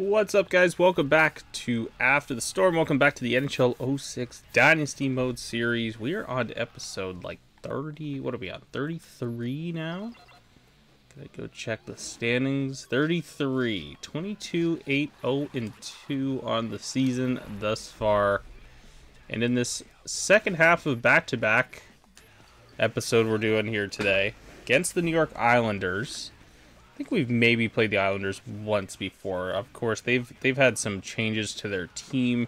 What's up, guys? Welcome back to After the Storm. Welcome back to the NHL 06 Dynasty Mode series. We are on to episode like 30. What are we on? 33 now? Gotta go check the standings. 33. 22, 8, 0, and 2 on the season thus far. And in this second half of back-to-back episode we're doing here today against the New York Islanders. I think we've maybe played the Islanders once before. Of course, they've had some changes to their team.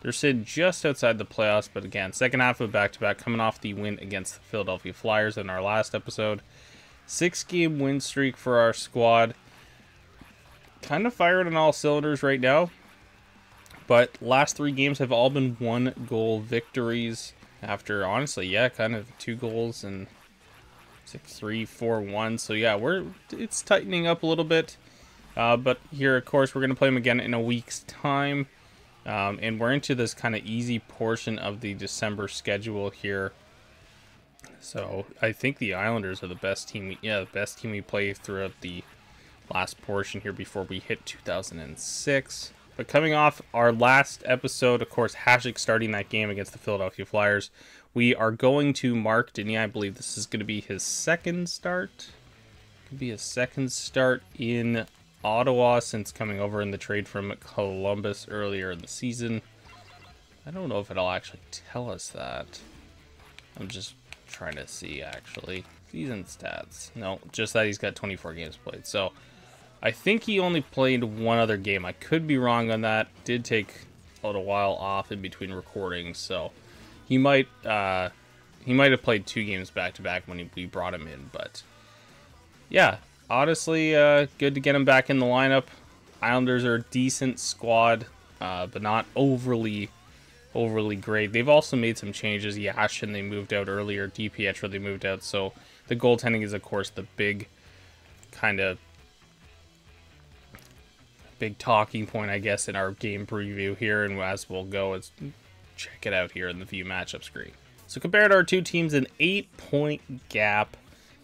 They're sitting just outside the playoffs, but again, second half of back-to-back, coming off the win against the Philadelphia Flyers in our last episode. 6-game win streak for our squad. Kind of firing on all cylinders right now, but last 3 games have all been 1-goal victories after, honestly, yeah, kind of 2 goals and 6-3, 4-1. So yeah, it's tightening up a little bit. But here, of course, we're going to play them again in a week's time. And we're into this kind of easy portion of the December schedule here. So I think the Islanders are the best team. Yeah, the best team we play throughout the last portion here before we hit 2006. But coming off our last episode, of course, Hasek starting that game against the Philadelphia Flyers, we are going to r.Gaming. I believe this is going to be his second start. Could be his second start in Ottawa since coming over in the trade from Columbus earlier in the season. I don't know if it'll actually tell us that. I'm just trying to see, actually. Season stats. No, just that he's got 24 games played. So I think he only played one other game. I could be wrong on that. Did take a little while off in between recordings, so he might have played 2 games back to back when we brought him in. But yeah, honestly, good to get him back in the lineup. Islanders are a decent squad, but not overly great. They've also made some changes. Yashin, they moved out earlier. DiPietro, they moved out. So the goaltending is, of course, the big talking point, I guess, in our game preview here. And as we'll go, check it out here in the view matchup screen. So compared to our 2 teams, an 8-point gap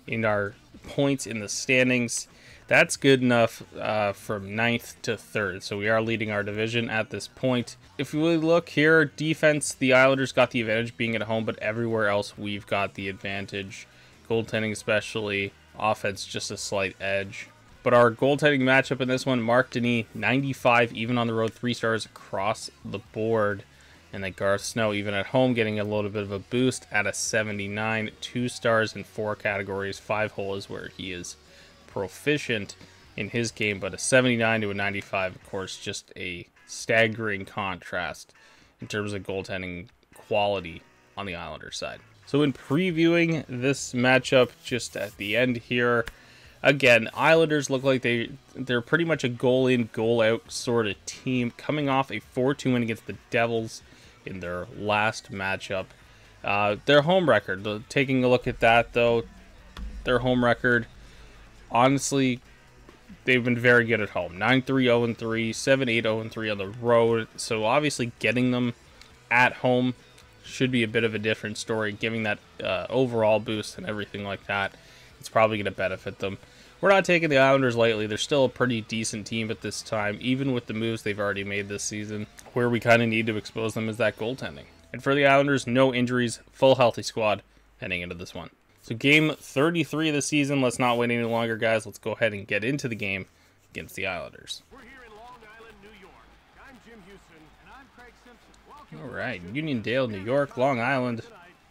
in our points in the standings. That's good enough from 9th to 3rd. So we are leading our division at this point. If we look here, defense, the Islanders got the advantage being at home, but everywhere else we've got the advantage. Goaltending especially, offense just a slight edge. But our goaltending matchup in this one, r.Gaming, 95, even on the road, 3 stars across the board. And then Garth Snow, even at home, getting a little bit of a boost at a 79, 2 stars in 4 categories. 5-hole is where he is proficient in his game, but a 79 to a 95, of course, just a staggering contrast in terms of goaltending quality on the Islanders side. So in previewing this matchup, just at the end here, again, Islanders look like they're pretty much a goal in, goal out sort of team, coming off a 4-2 win against the Devils in their last matchup. Their home record, taking a look at that though, their home record, honestly, they've been very good at home. 9-3, 0-3, 7-8, 0-3 on the road. So obviously getting them at home should be a bit of a different story, giving that overall boost and everything like that. It's probably going to benefit them. We're not taking the Islanders lightly. They're still a pretty decent team at this time, even with the moves they've already made this season. Where we kind of need to expose them is that goaltending. And for the Islanders, no injuries, full healthy squad heading into this one. So game 33 of the season. Let's not wait any longer, guys. Let's go ahead and get into the game against the Islanders. We're here in Long Island, New York. I'm Jim Houston, and I'm Craig Simpson. Welcome. All right, Uniondale, New York, Long Island,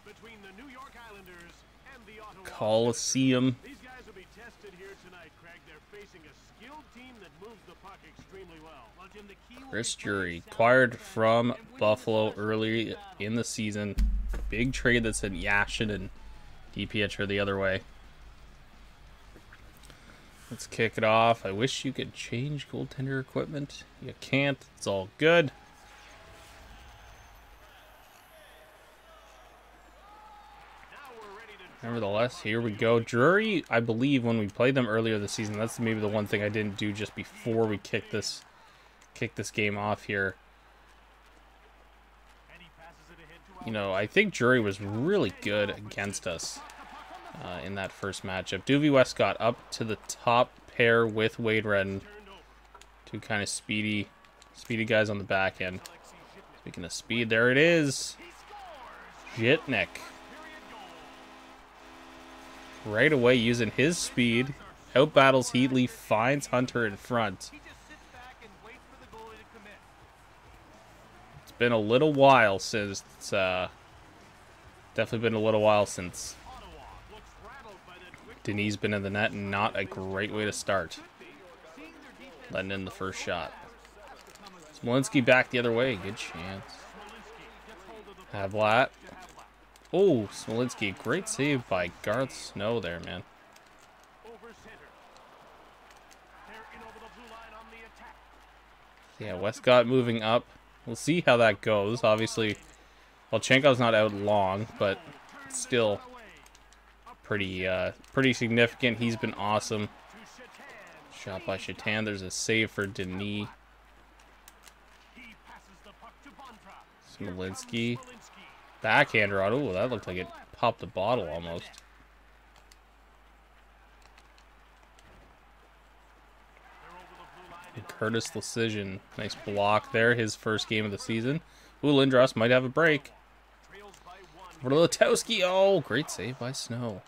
Between the New York Islanders and the Ottawa Coliseum. These guys will be tested here tonight, Craig. They're facing a skilled team that moves the puck extremely well. Well, Jim, the key will Chris be Drury, acquired from Buffalo early in the season. Big trade that sent Yashin and DiPietro the other way. Let's kick it off. I wish you could change goaltender equipment. You can't. It's all good. Nevertheless, here we go. Drury, I believe when we played them earlier this season, that's maybe the one thing I didn't do just before we kick this game off here. You know, I think Drury was really good against us in that first matchup. Duvie West got up to the top pair with Wade Redden. Two kind of speedy guys on the back end. Speaking of speed, there it is. Jitnik. Right away using his speed. Outbattles Heatley, finds Hunter in front. It's been a little while since definitely been a little while since Denis been in the net, and not a great way to start. Letting in the first shot. Smolinski back the other way. Good chance. Havlat. Oh, Smolinski. Great save by Garth Snow there, man. Yeah, Westcott moving up. We'll see how that goes. Obviously, Volchenkov's not out long, but still pretty significant. He's been awesome. Shot by Shatan. There's a save for Denis. Smolinski. Backhand rod. Oh, that looked like it popped a bottle almost. And Curtis Decision. Nice block there. His first game of the season. Ooh, Lindros might have a break. For Letowski. Oh, great save by Snow.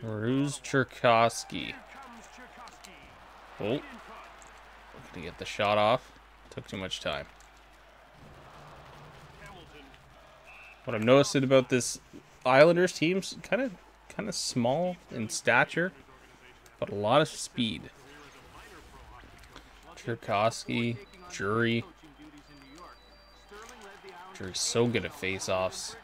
Ruse Cherkowski. Oh. To get the shot off. Took too much time. What I've noticed about this Islanders team's kind of small in stature, but a lot of speed. Cherkowski, Jury. Jury's so good at face-offs.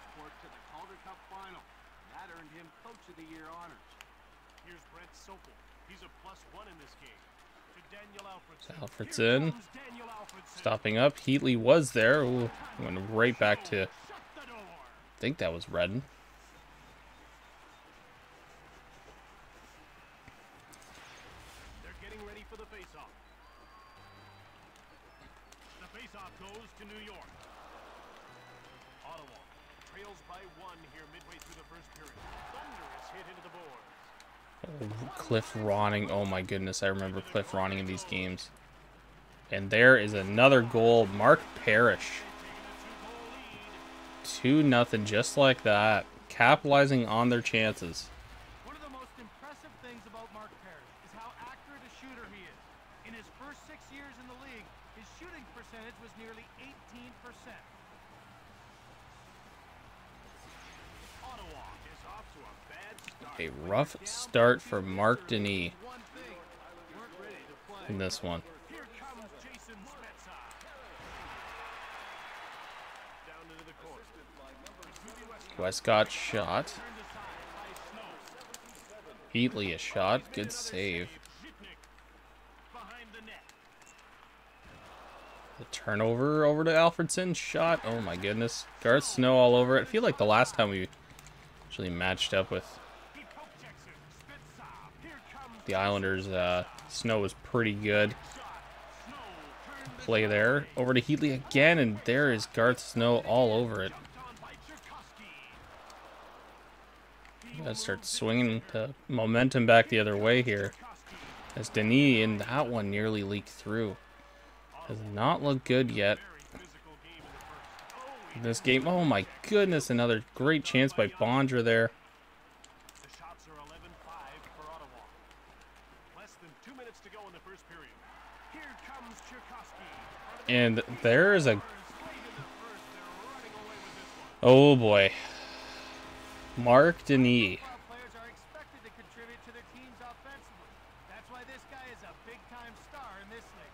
Alfredson. Stopping up. Heatley was there. Ooh, went right back to... I think that was Redden. They're getting ready for the face-off. The face-off goes to New York. Ottawa trails by 1 here midway through the first period. Thunderous hit into the boards. Oh, Cliff Ronning. Oh my goodness, I remember Cliff Ronning in these games. And there is another goal. Mark Parrish. 2-0, just like that. Capitalizing on their chances. One of the most impressive things about Mark Parrish is how accurate a shooter he is. In his first 6 years in the league, his shooting percentage was nearly 18%. Ottawa is off to a bad start. A rough start for Mark Denis in this one. Here comes Jason Spezza. Down into the corner. Westcott shot. Heatley a shot. Good save. The turnover over to Alfredson. Shot. Oh my goodness. Garth Snow all over it. I feel like the last time we actually matched up with the Islanders, Snow was pretty good. Play there. Over to Heatley again, and there is Garth Snow all over it. Gotta start swinging the momentum back the other way here. As Denis in that one nearly leaked through. Does not look good yet. In this game, oh my goodness, another great chance by Bondra there. The shots are 11-5 for Ottawa. Less than 2 minutes to go in the first period. Here comes Cherkowski. And there is a... Oh boy. Mark Denis. Players are expected to contribute to their teams offensively. That's why this guy is a big-time star in this league.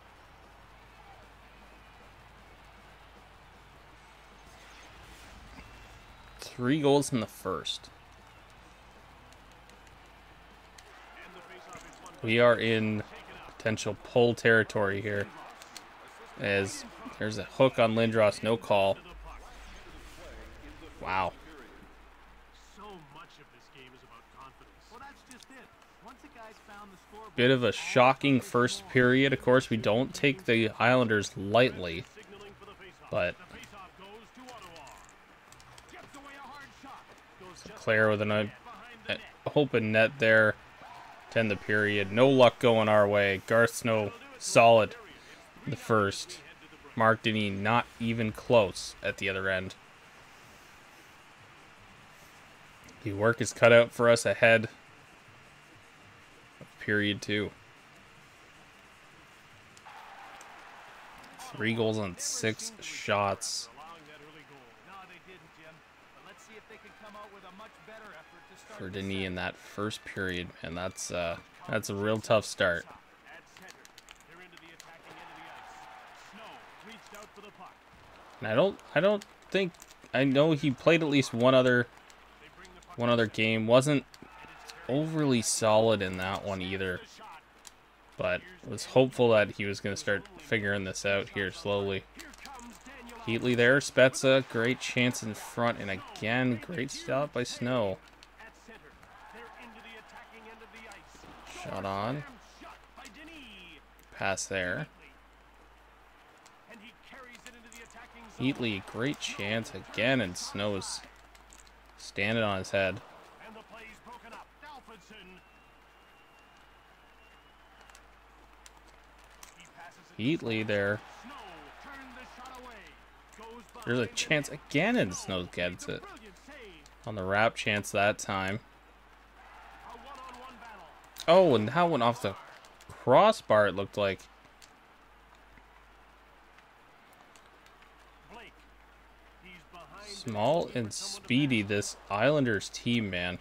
3 goals in the first. We are in potential pull territory here. As there's a hook on Lindros, no call. Wow. So much of this game is about confidence. Well, that's just it. Once a guy's found the scoreboard, Bit of a shocking first period. Of course, we don't take the Islanders lightly, signaling for the face-off. but The face-off goes to Ottawa. Gets away a hard shot. Goes just Claire with an behind the net. open net there to end the period. No luck going our way. Garth Snow They'll do solid in the first. Mark Denis not even close at the other end. The work is cut out for us ahead of period 2. 3 goals on 6 shots for Denis in that first period, and that's a real tough start. And I don't think, I know he played at least one other game. Wasn't overly solid in that one either, but was hopeful that he was going to start figuring this out here slowly. Heatley there, Spezza, great chance in front, and again, great stop by Snow. Shot on. Pass there. Heatley, great chance again, and Snow is standing on his head. Heatley there. There's a chance again, and Snow gets it. On the wrap chance that time. Oh, and that went off the crossbar, it looked like. Small and speedy, this Islanders team, man.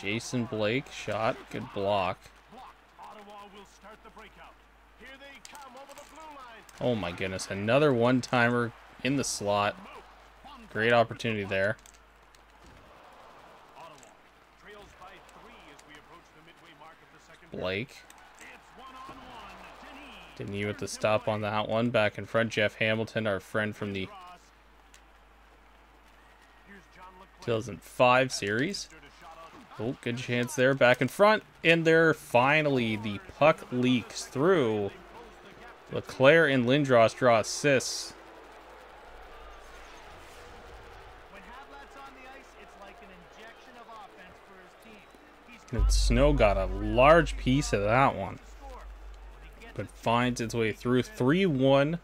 Jason Blake, shot, good block. Oh my goodness, another one-timer in the slot. Great opportunity there. Blake. Denis with the stop on that one. Back in front, Jeff Hamilton, our friend from the 2005 series. Oh, good chance there. Back in front. And there, finally, the puck leaks through. Leclerc and Lindros draw assists. And Snow got a large piece of that one, but finds its way through. 3-1.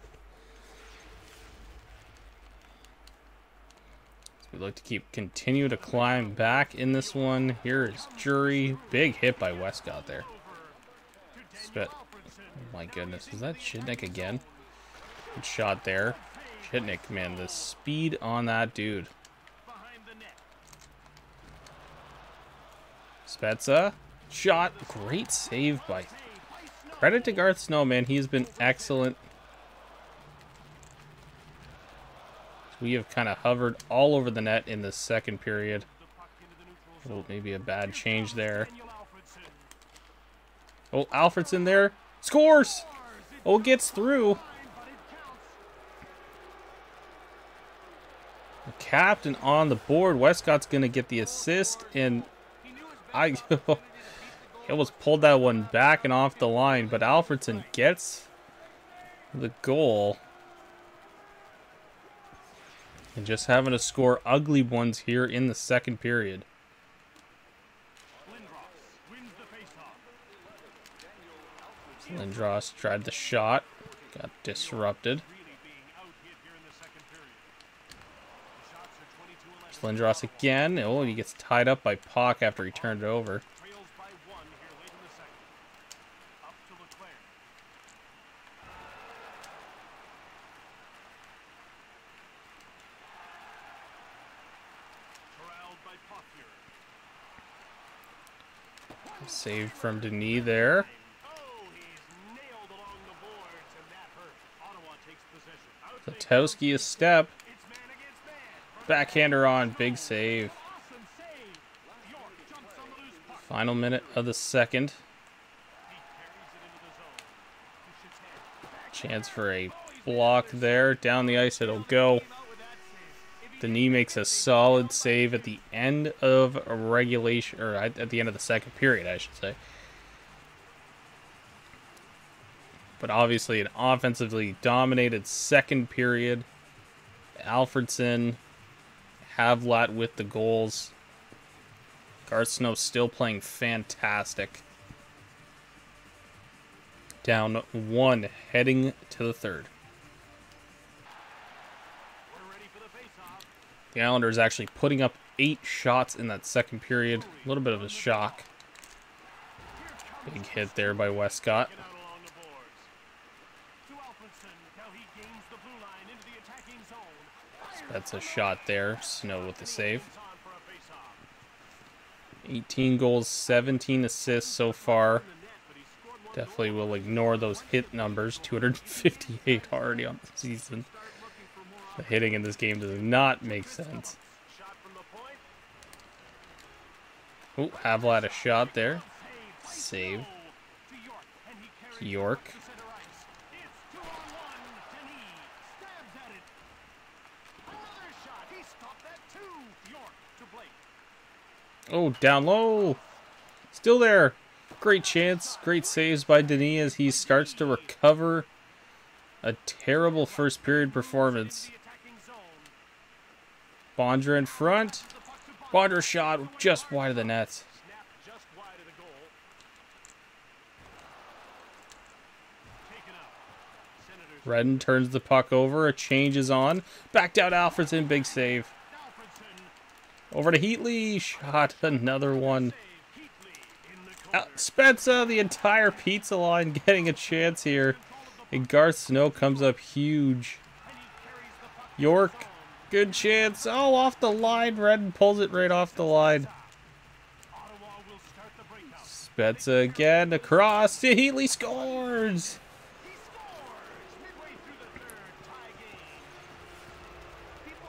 So we look to continue to climb back in this one. Here is Jury. Big hit by Westcott there. Oh my goodness, is that Shitnik again? Good shot there. Shitnik, man, the speed on that dude. Spezza, shot, great save by, credit to Garth Snow, man, he's been excellent. We have kind of hovered all over the net in the second period. Oh, maybe a bad change there. Oh, Alfredson there, scores! Oh, gets through. The captain on the board. Westcott's gonna get the assist, and he almost pulled that one back and off the line, but Alfredson gets the goal. And just having to score ugly ones here in the second period. Lindros tried the shot, got disrupted. Lindros again. Oh, he gets tied up by Puck after he turned it over. Saved from Denis there. Zatowski a step. Backhander on, big save. Final minute of the second. Chance for a block there. Down the ice it'll go. Denis makes a solid save at the end of a regulation, or at the end of the second period, I should say. But obviously an offensively dominated second period. Alfredson, Havlat with the goals. Garth Snow still playing fantastic. Down 1, heading to the third. The Islanders actually putting up 8 shots in that second period. A little bit of a shock. Big hit there by Westcott. That's a shot there. Snow with the save. 18 goals, 17 assists so far. Definitely will ignore those hit numbers. 258 already on the season. The hitting in this game does not make sense. Oh, Havlat a shot there. Save. York. Oh, down low. Still there. Great chance. Great saves by Denis as he starts to recover a terrible first period performance. Bondra in front. Bondra shot just wide of the net. Redden turns the puck over. A change is on. Back down Alfredson. Big save. Over to Heatley. Shot. Another one. Spencer, the entire pizza line getting a chance here. And Garth Snow comes up huge. York. Good chance. Oh, off the line. Redden pulls it right off the line. Spezza again. Across to Heatley. Scores.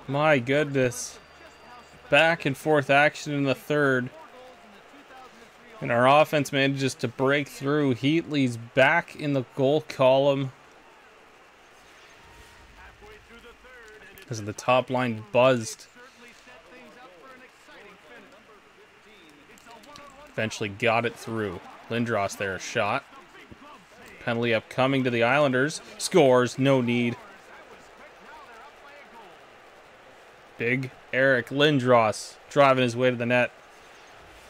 My goodness. Back and forth action in the third. And our offense manages to break through. Heatley's back in the goal column. As the top line buzzed. Eventually got it through. Lindros there, a shot. Penalty upcoming to the Islanders. Scores, no need. Big Eric Lindros driving his way to the net.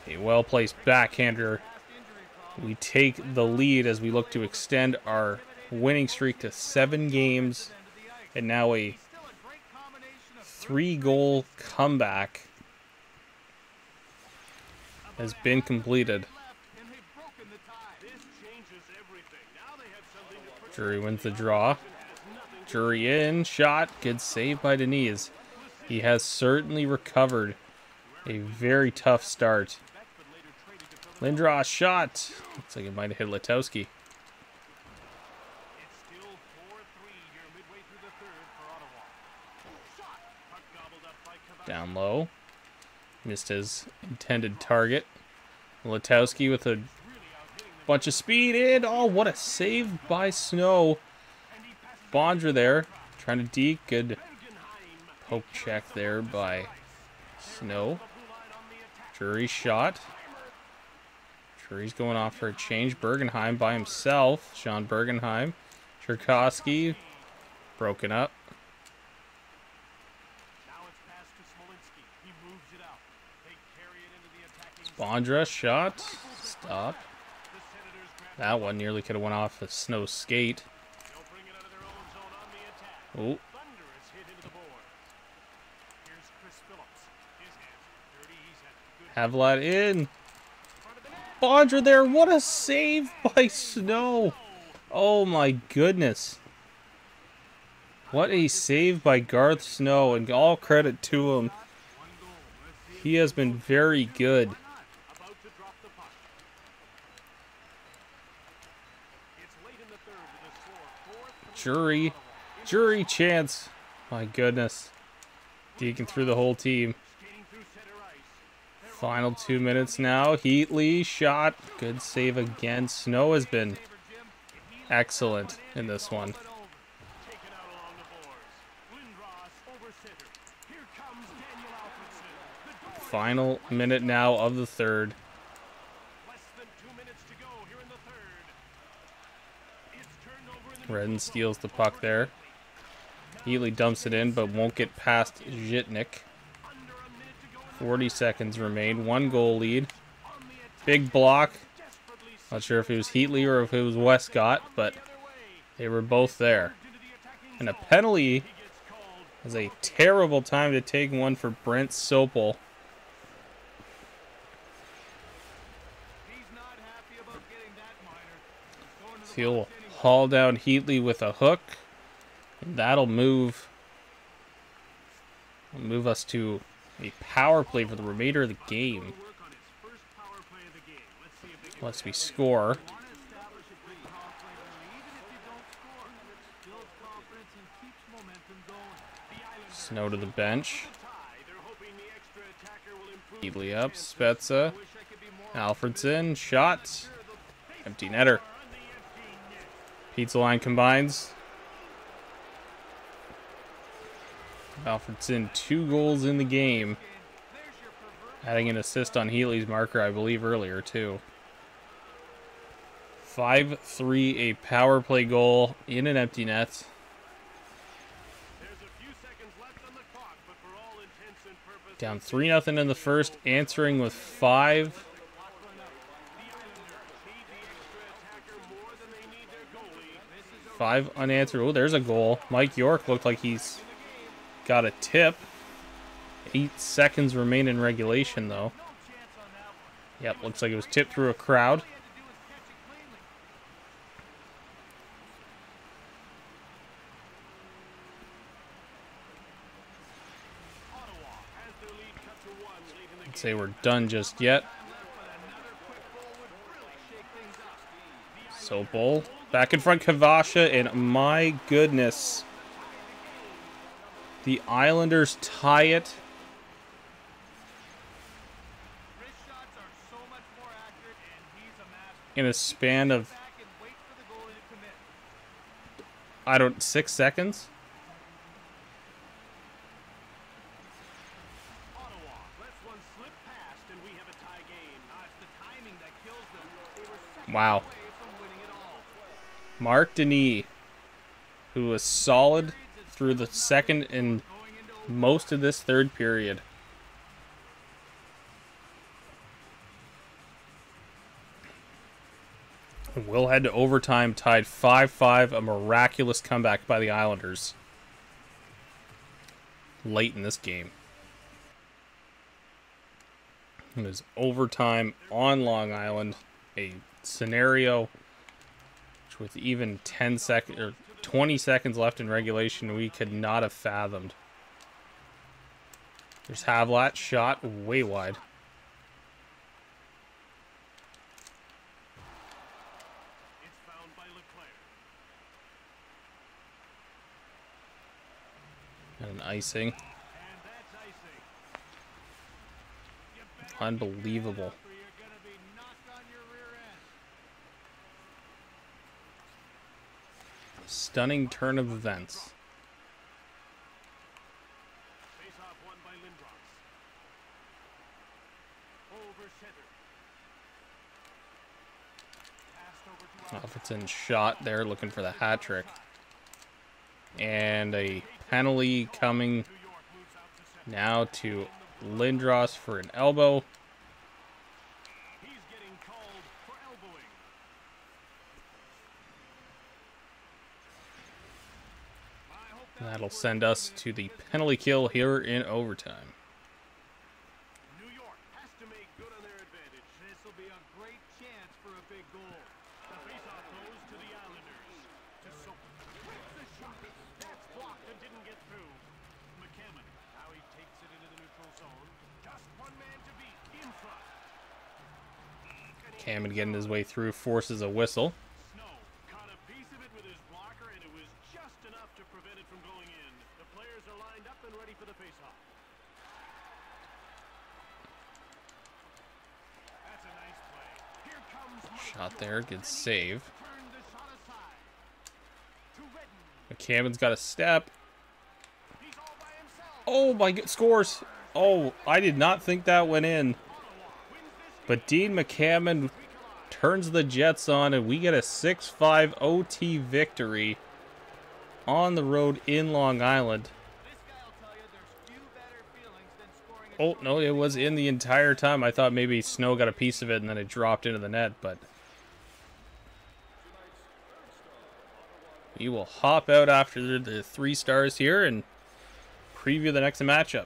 A well-placed backhander. We take the lead as we look to extend our winning streak to 7 games. And now a 3-goal comeback has been completed. Drury wins the draw. Drury in, shot, good save by Denis. He has certainly recovered a very tough start. Lindros shot. Looks like it might have hit Letowski. Down low. Missed his intended target. Letowski with a bunch of speed in. Oh, what a save by Snow. Bondra there. Trying to deke. Good poke check there by Snow. Drury shot. Drury's going off for a change. Bergenheim by himself. Sean Bergenheim. Cherkowski. Broken up. Bondra shot. Stop. That one nearly could have went off a Snow skate. Oh. Havlat in. Bondra there. What a save by Snow. Oh my goodness. What a save by Garth Snow, and all credit to him. He has been very good. Drury chance. My goodness. Deacon through the whole team. Final 2 minutes now. Heatley shot. Good save again. Snow has been excellent in this one. Final minute now of the third. Redden steals the puck there. Heatley dumps it in, but won't get past Zhitnik. 40 seconds remain. 1 goal lead. Big block. Not sure if it was Heatley or if it was Westcott, but they were both there. And a penalty is a terrible time to take one for Brent Sopel. So he'll haul down Heatley with a hook. And that'll move us to a power play for the remainder of the game. Unless we score. Snow to the bench. Heatley up. Spezza. Alfredson. Shot. Empty netter. Pizza line combines. Alfredson 2 goals in the game. Adding an assist on Heatley's marker, I believe, earlier, too. 5-3, a power play goal in an empty net. Down 3-0 in the first, answering with 5. Five unanswered. Oh, there's a goal. Mike York looked like he's got a tip. 8 seconds remain in regulation, though. Yep, looks like it was tipped through a crowd. I'd say we're done just yet. Sopel. Back in front, Kavasha, and my goodness. The Islanders tie it. In a span of, 6 seconds? Wow. Mark Denis, who was solid through the second and most of this third period. Will head to overtime, tied 5-5, a miraculous comeback by the Islanders late in this game. It is overtime on Long Island, a scenario which with even 10 seconds or 20 seconds left in regulation we could not have fathomed. There's Havlat, shot way wide. And an icing. Unbelievable. Stunning turn of events. Alfredson shot there, looking for the hat trick. And a penalty coming now to Lindros for an elbow. That'll send us to the penalty kill here in overtime. New York has to make good on their advantage. This will be a great chance for a big goal. The faceoff goes to the Islanders. To Sopel. With the shot. That's blocked and didn't get through. McCammon. Now he takes it into the neutral zone. Just one man to beat in front. McCammon getting his way through, forces a whistle. Shot there, good save. McCammon's got a step. Oh my god, scores! Oh, I did not think that went in. But Dean McCammon turns the Jets on and we get a 6-5 OT victory on the road in Long Island. Oh, no, it was in the entire time. I thought maybe Snow got a piece of it and then it dropped into the net, but we will hop out after the 3 stars here and preview the next matchup.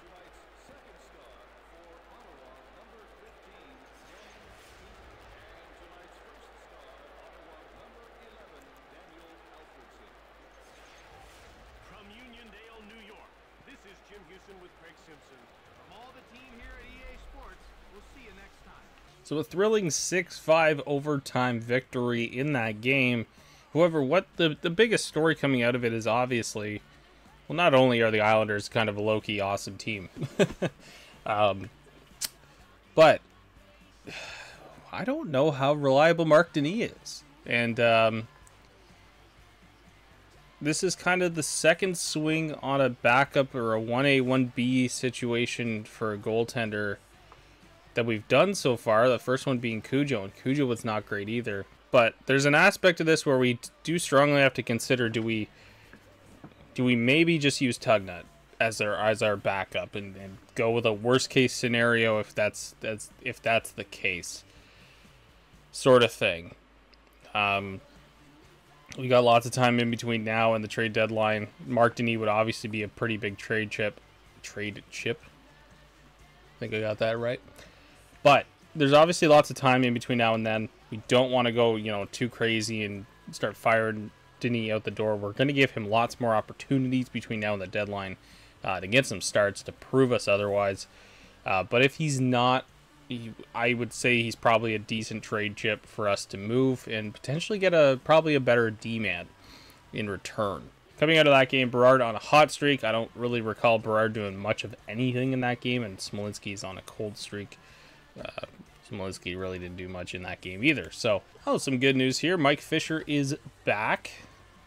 So a thrilling 6-5 overtime victory in that game. However, what the biggest story coming out of it is obviously, well, not only are the Islanders kind of a low-key awesome team, but I don't know how reliable Mark Denis is. And this is kind of the second swing on a backup or a 1A, 1B situation for a goaltender that we've done so far. The first one being Cujo, and Cujo was not great either. But there's an aspect of this where we do strongly have to consider, do we maybe just use Tugnut as our backup and go with a worst case scenario if that's the case, sort of thing. We got lots of time in between now and the trade deadline. Mark Denis would obviously be a pretty big trade chip. I think I got that right. But there's obviously lots of time in between now and then. We don't want to go, too crazy and start firing Denis out the door. We're going to give him lots more opportunities between now and the deadline to get some starts to prove us otherwise. But if he's not, I would say he's probably a decent trade chip for us to move and potentially get probably a better D-man in return. Coming out of that game, Berard on a hot streak. I don't really recall Berard doing much of anything in that game, and Smolinski's on a cold streak. Smolinski really didn't do much in that game either. So, some good news here. Mike Fisher is back.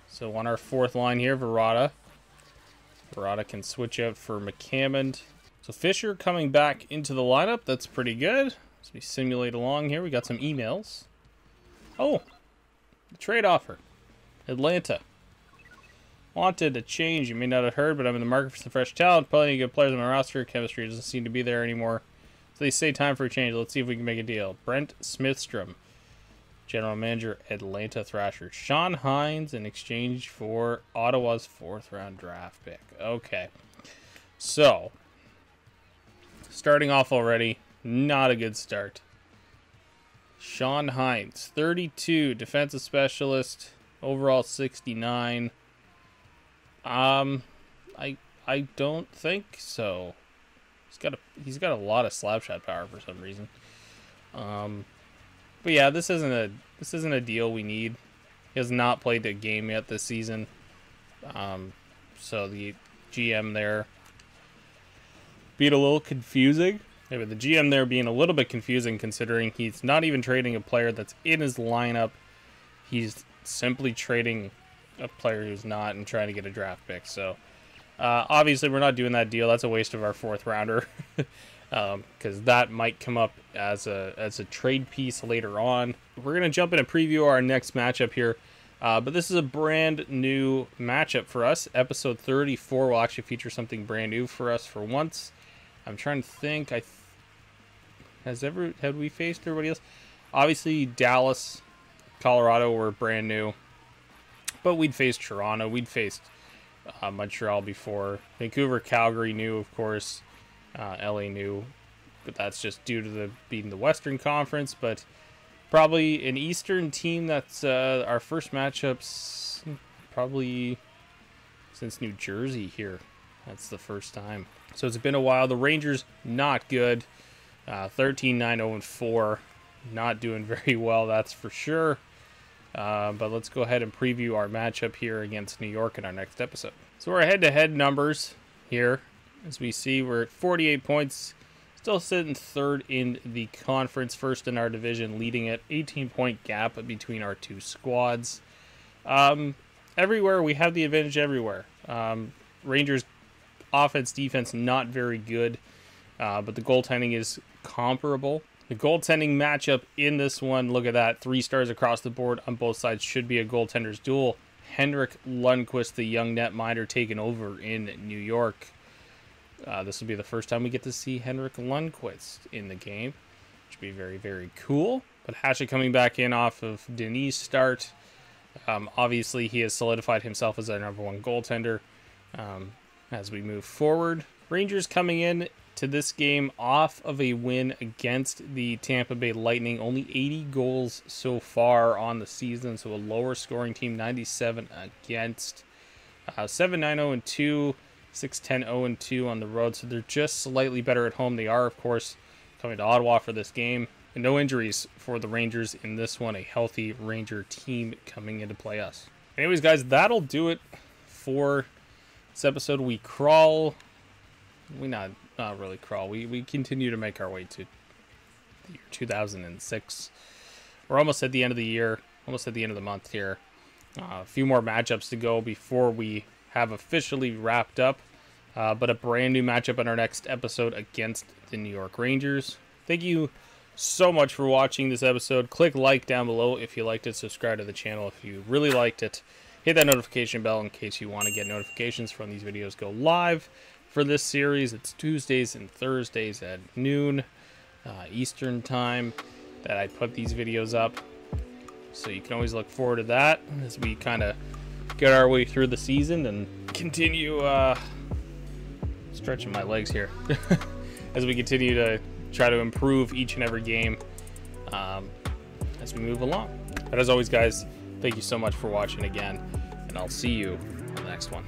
So on our 4th line here, Verada can switch out for McCammond. So Fisher coming back into the lineup. That's pretty good. As we simulate along here, we got some emails. Oh, the trade offer. Atlanta. Wanted a change. You may not have heard, but I'm in the market for some fresh talent. Plenty of good players on my roster. Chemistry doesn't seem to be there anymore. So they say time for a change. Let's see if we can make a deal. Brent Smithstrom, General Manager, Atlanta Thrashers. Sean Hines in exchange for Ottawa's 4th round draft pick. Okay. So, starting off already, not a good start. Sean Hines, 32, defensive specialist, overall 69. I don't think so. He's got a lot of slap shot power for some reason. But yeah, this isn't a deal we need. He has not played a game yet this season. So the GM there being a little confusing. Maybe the GM there being a little bit confusing considering he's not even trading a player that's in his lineup. He's simply trading a player who's not and trying to get a draft pick. So obviously we're not doing that deal. That's a waste of our 4th rounder. Because that might come up as a trade piece later on. We're going to jump in and preview our next matchup here. But this is a brand new matchup for us. Episode 34 will actually feature something brand new for us for once. I'm trying to think. Had we faced everybody else? Obviously, Dallas, Colorado were brand new. But we'd faced Toronto. We'd faced Montreal before. Vancouver, Calgary new, of course. LA new, but that's just due to being the Western Conference. But probably an Eastern team that's our first matchups probably since New Jersey here. That's the first time. So it's been a while. The Rangers, not good. 13-9-0-4. Not doing very well, that's for sure. But let's go ahead and preview our matchup here against New York in our next episode. So our head-to-head numbers here. As we see, we're at 48 points, still sitting 3rd in the conference, 1st in our division, leading at 18-point gap between our 2 squads. Everywhere, we have the advantage everywhere. Rangers offense, defense, not very good, but the goaltending is comparable. The goaltending matchup in this one, look at that, 3 stars across the board on both sides, should be a goaltender's duel. Henrik Lundqvist, the young netminder, taking over in New York. This will be the first time we get to see Henrik Lundqvist in the game, which will be very, very cool. But Hatchet coming back in off of Denis' start. Obviously, he has solidified himself as our #1 goaltender as we move forward. Rangers coming in to this game off of a win against the Tampa Bay Lightning. Only 80 goals so far on the season, so a lower scoring team, 97 against. 7-9-0-2, 6-10-0-2 on the road, so they're just slightly better at home. They are, of course, coming to Ottawa for this game. And no injuries for the Rangers in this one. A healthy Ranger team coming in to play us. Anyways, guys, that'll do it for this episode. We crawl. We not really crawl. We continue to make our way to the year 2006. We're almost at the end of the year. Almost at the end of the month here. A few more matchups to go before we have officially wrapped up. But a brand new matchup in our next episode against the New York Rangers. Thank you so much for watching this episode. Click like down below if you liked it. Subscribe to the channel if you really liked it. Hit that notification bell in case you want to get notifications from these videos go live for this series. It's Tuesdays and Thursdays at noon Eastern time that I put these videos up. So you can always look forward to that as we kind of get our way through the season and continue stretching my legs here as we continue to try to improve each and every game as we move along. But as always, guys, thank you so much for watching again, and I'll see you on the next one.